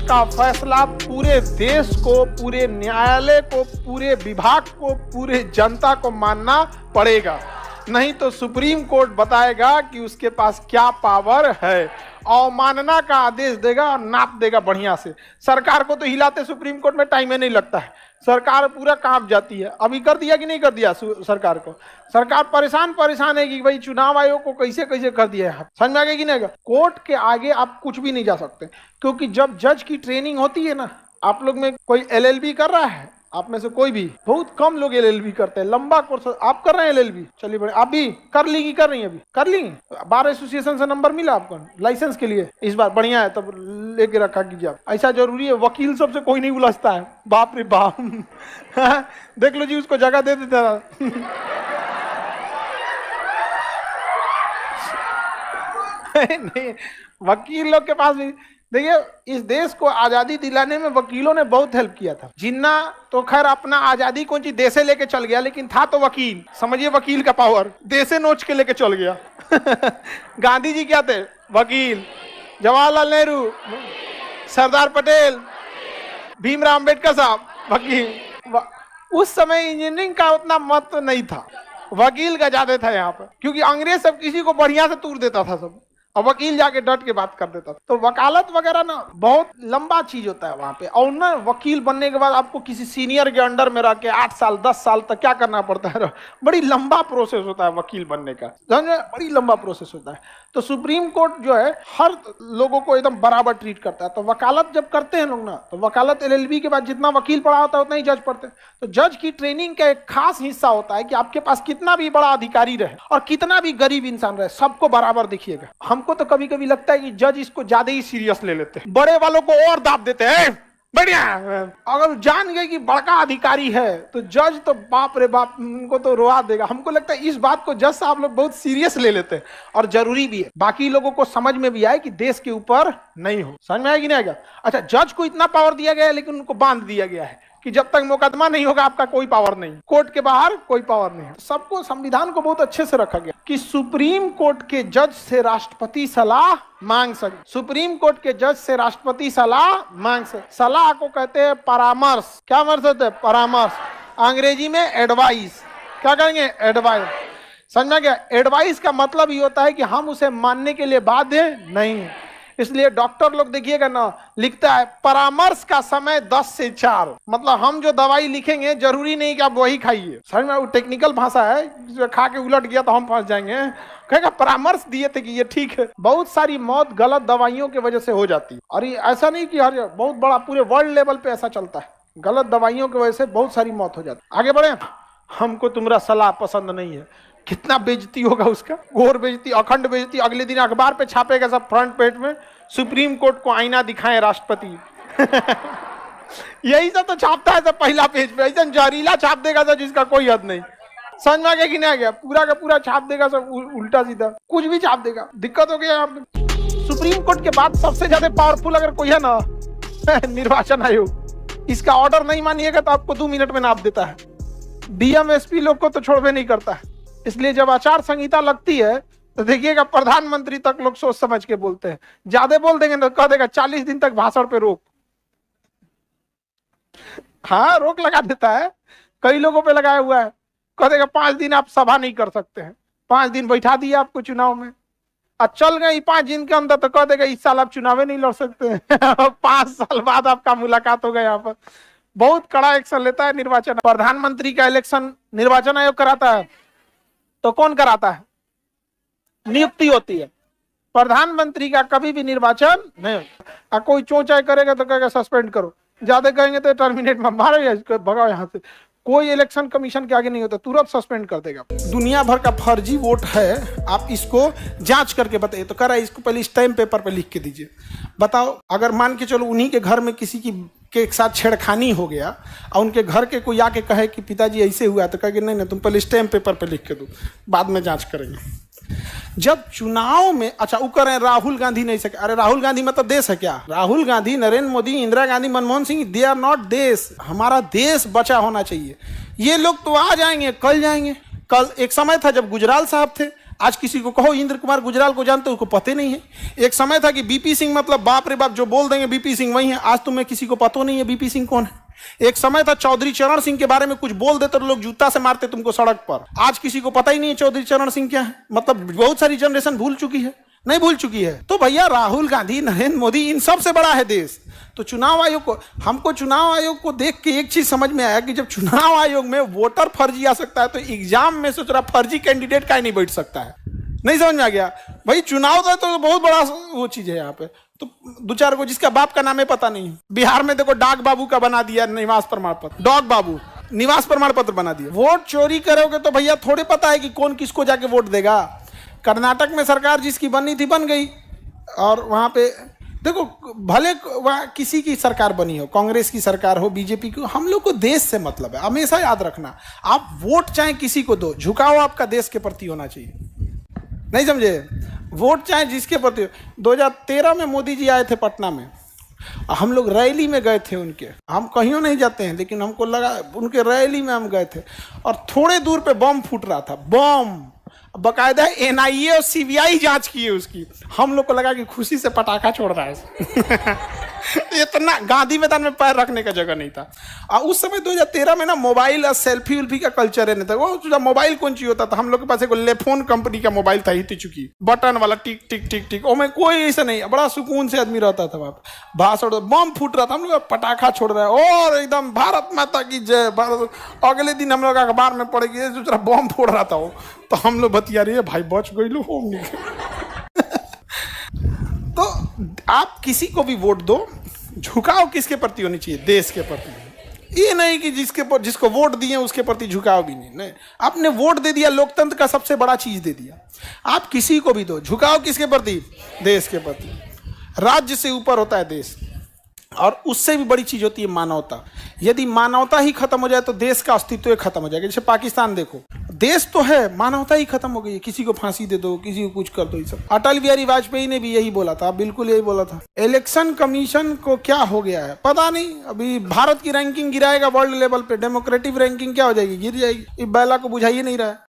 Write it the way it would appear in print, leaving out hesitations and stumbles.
का फैसला पूरे देश को, पूरे न्यायालय को, पूरे विभाग को, पूरे जनता को मानना पड़ेगा। नहीं तो सुप्रीम कोर्ट बताएगा कि उसके पास क्या पावर है, अवमानना का आदेश देगा और नाप देगा बढ़िया से। सरकार को तो हिलाते सुप्रीम कोर्ट में टाइम ही नहीं लगता है, सरकार पूरा कांप जाती है। अभी कर दिया कि नहीं कर दिया सरकार को? सरकार परेशान है कि भाई चुनाव आयोग को कैसे कैसे कर दिया है। समझ में आ गया कि नहीं? कोर्ट के आगे आप कुछ भी नहीं जा सकते, क्योंकि जब जज की ट्रेनिंग होती है ना, आप लोग में कोई एलएलबी कर रहा है? आप में से कोई भी? बहुत कम लोग एलएलबी करते हैं, लंबा कोर्स। आप कर रहे हैं एलएलबी? चलिए बड़े। आप भी कर ली कि कर रही हैं? अभी कर ली? बार एसोसिएशन से नंबर मिला आपको लाइसेंस के लिए इस बार? बढ़िया है, तब लेके रखा कीजिए आप। ऐसा जरूरी है, वकील सबसे कोई नहीं उलझता है। बाप रे बाप देख लो जी, उसको जगह दे देता नहीं, वकील लोग के पास भी देखिए, इस देश को आजादी दिलाने में वकीलों ने बहुत हेल्प किया था। जिन्ना तो खैर अपना आजादी कौन सी देशे लेके चल गया, लेकिन था तो वकील। समझिए वकील का पावर, देशे नोच के लेके चल गया गांधी जी क्या थे? वकील। जवाहरलाल नेहरू, सरदार पटेल, भीमराव अम्बेडकर साहब वकील। उस समय इंजीनियरिंग का उतना महत्व नहीं था, वकील का ज्यादा था यहाँ पर, क्योंकि अंग्रेज सब किसी को बढ़िया से तूर देता था सब, और वकील जाके डट के बात कर देता। तो वकालत वगैरह ना बहुत लंबा चीज होता है वहां पे। और ना वकील बनने के बाद आपको किसी सीनियर के अंडर में रह के 8 साल 10 साल तक क्या करना पड़ता है, बड़ी लंबा प्रोसेस होता है वकील बनने का, बड़ी लंबा प्रोसेस होता है। तो सुप्रीम कोर्ट जो है हर लोगों को एकदम बराबर ट्रीट करता है। तो वकालत जब करते हैं लोग ना, तो वकालत एलएलबी के बाद जितना वकील पढ़ा होता है उतना ही जज पढ़ते हैं। तो जज की ट्रेनिंग का एक खास हिस्सा होता है कि आपके पास कितना भी बड़ा अधिकारी रहे और कितना भी गरीब इंसान रहे, सबको बराबर दिखिएगा। हमको तो कभी कभी लगता है कि जज इसको ज्यादा ही सीरियस ले लेते हैं, बड़े वालों को और दाब देते हैं। बढ़िया, अगर जान गए कि बड़का अधिकारी है तो जज तो बाप रे बाप, उनको तो रोआ देगा। हमको लगता है इस बात को जज साहब लोग बहुत सीरियस ले लेते हैं, और जरूरी भी है। बाकी लोगों को समझ में भी आए कि देश के ऊपर नहीं हो। समझ में आया कि नहीं आएगा? अच्छा, जज को इतना पावर दिया गया है, लेकिन उनको बांध दिया गया है कि जब तक मुकदमा नहीं होगा आपका कोई पावर नहीं, कोर्ट के बाहर कोई पावर नहीं है। सबको, संविधान को बहुत अच्छे से रखा गया कि सुप्रीम कोर्ट के जज से राष्ट्रपति सलाह मांग सके। सुप्रीम कोर्ट के जज से राष्ट्रपति सलाह मांग सके। सलाह को कहते हैं परामर्श। क्या मतलब होता है? परामर्श। अंग्रेजी में एडवाइस। क्या करेंगे? एडवाइस। समझ में गया? एडवाइस का मतलब ये होता है कि हम उसे मानने के लिए बाध्य नहीं है। इसलिए डॉक्टर लोग देखिएगा ना, लिखता है परामर्श का समय 10 से 4। मतलब हम जो दवाई लिखेंगे जरूरी नहीं कि आप वही खाइए। समझ में? वो टेक्निकल भाषा है, खा के उलट गया तो हम फंस जाएंगे। कहेगा परामर्श दिए थे कि ये ठीक है। बहुत सारी मौत गलत दवाइयों की वजह से हो जाती है, और ये ऐसा नहीं कि हर बहुत बड़ा पूरे वर्ल्ड लेवल पे ऐसा चलता है। गलत दवाइयों की वजह से बहुत सारी मौत हो जाती है। आगे बढ़े। हमको तुम्हारा सलाह पसंद नहीं है, कितना बेइज्जती होगा उसका, घोर बेइज्जती, अखंड बेइज्जती। अगले दिन अखबार पे छापेगा सब फ्रंट पेज में, सुप्रीम कोर्ट को आईना दिखाएं राष्ट्रपति यही सब तो छापता है सब पहला पेज पे। ऐसा जहरीला छाप देगा सब जिसका कोई हद नहीं। समझ में आ गया कि नहीं आ गया? पूरा का पूरा छाप देगा सब, उल्टा सीधा कुछ भी छाप देगा। दिक्कत हो गया। सुप्रीम कोर्ट के बाद सबसे ज्यादा पावरफुल अगर कोई है ना निर्वाचन आयोग। इसका ऑर्डर नहीं मानिएगा तो आपको 2 मिनट में नाप देता है। डीएम एसपी लोग को तो छोड़वे नहीं करता है। इसलिए जब आचार संहिता लगती है तो देखिएगा प्रधानमंत्री तक लोग सोच समझ के बोलते हैं। ज्यादा बोल देंगे तो कह देगा 40 दिन तक भाषण पे रोक। हाँ, रोक लगा देता है। कई लोगों पे लगाया हुआ है। कह देगा 5 दिन आप सभा नहीं कर सकते हैं। 5 दिन बैठा दिया आपको चुनाव में, और चल गए 5 दिन के अंदर तो कह देगा इस साल आप चुनाव नहीं लड़ सकते हैं 5 साल बाद आपका मुलाकात होगा। यहाँ पर बहुत कड़ा एक्शन लेता है निर्वाचन। प्रधानमंत्री का इलेक्शन निर्वाचन आयोग कराता है, तो कौन कराता है? नियुक्ति होती है। प्रधानमंत्री का कभी भी निर्वाचन नहीं होता। कोई चोंचाई करेगा तो कहेगा सस्पेंड करो, ज्यादा कहेंगे तो टर्मिनेट में मारो या इसको भगाओ यहाँ से। कोई इलेक्शन कमीशन के आगे नहीं होता, तुरंत सस्पेंड कर देगा। दुनिया भर का फर्जी वोट है, आप इसको जांच करके बताइए। तो कह रहा है इसको पहले स्टैम्प पेपर पे लिख के दीजिए। बताओ, अगर मान के चलो उन्हीं के घर में किसी की के साथ छेड़खानी हो गया और उनके घर के कोई आके कहे कि पिताजी ऐसे हुआ, तो कहेंगे नहीं तुम पहले स्टैम्प पेपर पे लिख के दो, बाद में जांच करेंगे। जब चुनाव में, अच्छा वो कह रहे हैं राहुल गांधी नहीं सके। अरे राहुल गांधी मतलब देश है क्या? Rahul Gandhi, Narendra Modi, Indira Gandhi, Manmohan Singh, they are not देश। हमारा देश बचा होना चाहिए। ये लोग तो आ जाएंगे, कल जाएंगे। कल एक समय था जब गुजराल साहब थे, आज किसी को कहो इंद्र कुमार गुजराल को जानते हो, उसको पता नहीं है। एक समय था कि बीपी सिंह मतलब बाप रे बाप, जो बोल देंगे बीपी सिंह वही है। आज तुम्हें किसी को पता नहीं है बीपी सिंह कौन है। एक समय था चौधरी चरण सिंह के बारे में कुछ बोल देते तो लोग जूता से मारते तुमको सड़क पर। आज किसी को पता ही नहीं है चौधरी चरण सिंह क्या है। मतलब बहुत सारी जनरेशन भूल चुकी है, नहीं भूल चुकी है। तो भैया राहुल गांधी, नरेंद्र मोदी, इन सबसे बड़ा है देश। तो चुनाव आयोग को, हमको चुनाव आयोग को देख के एक चीज समझ में आया कि जब चुनाव आयोग में वोटर फर्जी आ सकता है तो एग्जाम में सोच रहा फर्जी कैंडिडेट का नहीं बैठ सकता है। नहीं समझ में आ गया भाई। चुनाव का तो बहुत बड़ा वो चीज है यहाँ पे। तो दो चार को जिसका बाप का नाम है पता नहीं। बिहार में देखो डाक बाबू का बना दिया निवास प्रमाण पत्र, डॉग बाबू निवास प्रमाण पत्र बना दिया। वोट चोरी करोगे तो भैया थोड़े पता है कि कौन किसको जाके वोट देगा। कर्नाटक में सरकार जिसकी बननी थी बन गई, और वहां पे देखो भले वहां किसी की सरकार बनी हो, कांग्रेस की सरकार हो, बीजेपी की, हम लोग को देश से मतलब है। हमेशा याद रखना, आप वोट चाहे किसी को दो, झुकाव आपका देश के प्रति होना चाहिए। नहीं समझे? वोट चाहे जिसके प्रति। 2013 में मोदी जी आए थे पटना में, हम लोग रैली में गए थे उनके। हम कहीं नहीं जाते हैं लेकिन हमको लगा उनके रैली में हम गए थे, और थोड़े दूर पे बम फूट रहा था। बम बकायदा एनआईए और सीबीआई जांच की है उसकी। हम लोग को लगा कि खुशी से पटाखा छोड़ रहा है। इतना गांधी मैदान में पैर रखने का जगह नहीं था। और उस समय 2013 में ना मोबाइल और सेल्फी उल्फी का कल्चर है नहीं था। वो मोबाइल कौन चीज होता था, हम लोग के पास एक लेफोन कंपनी का मोबाइल था, हिट चुकी बटन वाला, टिक टिक टिक टिक। और मैं कोई ऐसा नहीं, बड़ा सुकून से आदमी रहता था। वहां भाषण, बम फूट रहा था, हम लोग पटाखा छोड़ रहा है और एकदम भारत माता की जय भारत। अगले दिन हम लोग अखबार में पढ़ेगी दूसरा बम फोड़ रहा था वो, तो हम लोग बतिया रही है भाई बच गई लो होंगे। तो आप किसी को भी वोट दो, झुकाव किसके प्रति होनी चाहिए? देश के प्रति। ये नहीं कि जिसको वोट दिए उसके प्रति झुकाव भी नहीं। आपने वोट दे दिया, लोकतंत्र का सबसे बड़ा चीज दे दिया। आप किसी को भी दो, झुकाव किसके प्रति? देश के प्रति। राज्य से ऊपर होता है देश, और उससे भी बड़ी चीज होती है मानवता। यदि मानवता ही खत्म हो जाए तो देश का अस्तित्व ही खत्म हो जाएगा। जैसे पाकिस्तान देखो, देश तो है, मानवता ही खत्म हो गई है। किसी को फांसी दे दो, किसी को कुछ कर दो, ये सब। अटल बिहारी वाजपेयी ने भी यही बोला था, बिल्कुल यही बोला था। इलेक्शन कमीशन को क्या हो गया है पता नहीं। अभी भारत की रैंकिंग गिराएगा वर्ल्ड लेवल पे, डेमोक्रेटिक रैंकिंग क्या हो जाएगी? गिर जाएगी। इस बैला को बुझाइए नहीं रहा है।